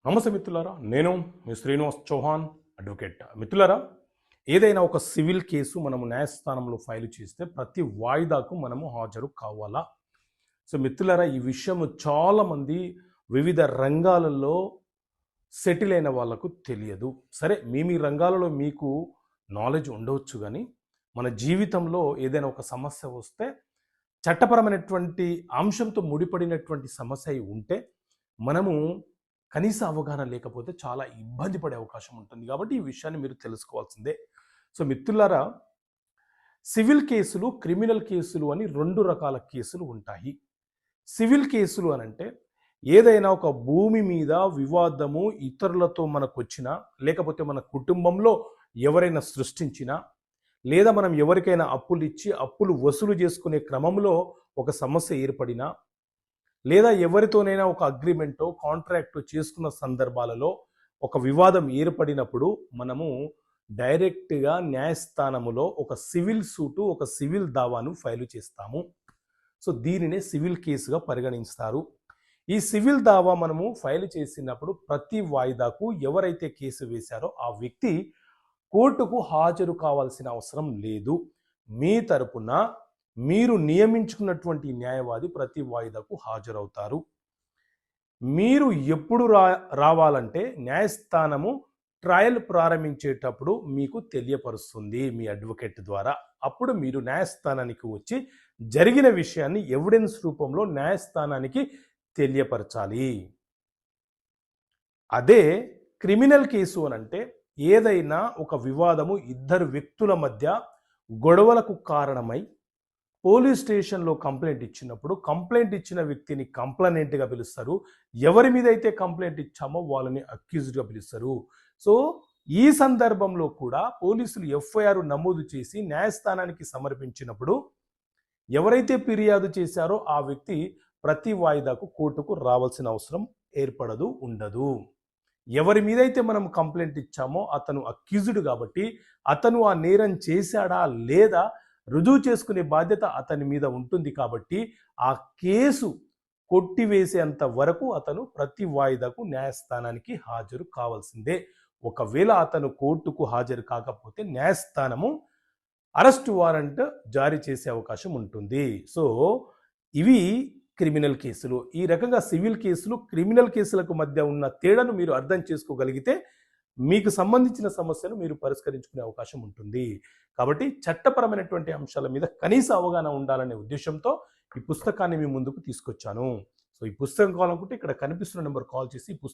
నమస్తే మిత్రులారా, నేను మీ శ్రీనివాస్ చౌహాన్, అడ్వకేట్. మిత్రులారా, ఏదైనా ఒక సివిల్ కేసు మనము న్యాయస్థానంలో ఫైల్ చేస్తే ప్రతి వాయిదాకు మనము హాజరు కావాలా? సో మిత్రులారా, ఈ విషయం చాలామంది వివిధ రంగాలలో సెటిల్ అయిన వాళ్ళకు తెలియదు. సరే, మీ రంగాలలో మీకు నాలెడ్జ్ ఉండవచ్చు, కానీ మన జీవితంలో ఏదైనా ఒక సమస్య వస్తే చట్టపరమైనటువంటి అంశంతో ముడిపడినటువంటి సమస్య అయి ఉంటే మనము కనీస అవగాహన లేకపోతే చాలా ఇబ్బంది పడే అవకాశం ఉంటుంది. కాబట్టి ఈ విషయాన్ని మీరు తెలుసుకోవాల్సిందే. సో మిత్రులారా, సివిల్ కేసులు, క్రిమినల్ కేసులు అని రెండు రకాల కేసులు ఉంటాయి. సివిల్ కేసులు అనంటే ఏదైనా ఒక భూమి మీద వివాదము ఇతరులతో మనకు వచ్చినా, లేకపోతే మన కుటుంబంలో ఎవరైనా సృష్టించినా, లేదా మనం ఎవరికైనా అప్పులు ఇచ్చి అప్పులు వసూలు చేసుకునే క్రమంలో ఒక సమస్య ఏర్పడినా, లేదా ఎవరితోనైనా ఒక అగ్రిమెంటో కాంట్రాక్టో చేసుకున్న సందర్భాలలో ఒక వివాదం ఏర్పడినప్పుడు మనము డైరెక్ట్గా న్యాయస్థానములో ఒక సివిల్ సూటు, ఒక సివిల్ దావాను ఫైలు చేస్తాము. సో దీనినే సివిల్ కేసుగా పరిగణిస్తారు. ఈ సివిల్ దావా మనము ఫైల్ చేసినప్పుడు ప్రతి వాయిదాకు ఎవరైతే కేసు వేశారో ఆ వ్యక్తి కోర్టుకు హాజరు కావాల్సిన అవసరం లేదు. మీ తరపున మీరు నియమించుకున్నటువంటి న్యాయవాది ప్రతి వాయిదాకు హాజరవుతారు. మీరు ఎప్పుడు రావాలంటే న్యాయస్థానము ట్రయల్ ప్రారంభించేటప్పుడు మీకు తెలియపరుస్తుంది మీ అడ్వకేట్ ద్వారా. అప్పుడు మీరు న్యాయస్థానానికి వచ్చి జరిగిన విషయాన్ని ఎవిడెన్స్ రూపంలో న్యాయస్థానానికి తెలియపరచాలి. అదే క్రిమినల్ కేసు అనంటే ఏదైనా ఒక వివాదము ఇద్దరు వ్యక్తుల మధ్య గొడవలకు కారణమై పోలీస్ స్టేషన్లో కంప్లైంట్ ఇచ్చినప్పుడు కంప్లైంట్ ఇచ్చిన వ్యక్తిని కంప్లైనెంట్గా పిలుస్తారు. ఎవరి మీద అయితే కంప్లైంట్ ఇచ్చామో వాళ్ళని అక్యూజ్డ్గా పిలుస్తారు. సో ఈ సందర్భంలో కూడా పోలీసులు ఎఫ్ఐఆర్ నమోదు చేసి న్యాయస్థానానికి సమర్పించినప్పుడు ఎవరైతే ఫిర్యాదు చేశారో ఆ వ్యక్తి ప్రతి వాయిదాకు కోర్టుకు రావాల్సిన అవసరం ఏర్పడదు, ఉండదు. ఎవరి మీదైతే మనం కంప్లైంట్ ఇచ్చామో అతను అక్యూజ్డ్ కాబట్టి అతను ఆ నేరం చేశాడా లేదా రుజువు చేసుకునే బాధ్యత అతని మీద ఉంటుంది. కాబట్టి ఆ కేసు కొట్టివేసేంత వరకు అతను ప్రతి వాయిదాకు న్యాయస్థానానికి హాజరు కావాల్సిందే. ఒకవేళ అతను కోర్టుకు హాజరు కాకపోతే న్యాయస్థానము అరెస్ట్ వారెంట్ జారీ చేసే అవకాశం ఉంటుంది. సో ఇవి క్రిమినల్ కేసులు. ఈ రకంగా సివిల్ కేసులు, క్రిమినల్ కేసులకు మధ్య ఉన్న తేడాను మీరు అర్థం చేసుకోగలిగితే మీకు సంబంధించిన సమస్యను మీరు పరిష్కరించుకునే అవకాశం ఉంటుంది. కాబట్టి చట్టపరమైనటువంటి అంశాల మీద కనీస అవగాహన ఉండాలనే ఉద్దేశంతో ఈ పుస్తకాన్ని మీ ముందుకు తీసుకొచ్చాను. సో ఈ పుస్తకం కావాలనుకుంటే ఇక్కడ కనిపిస్తున్న నెంబర్ కాల్ చేసి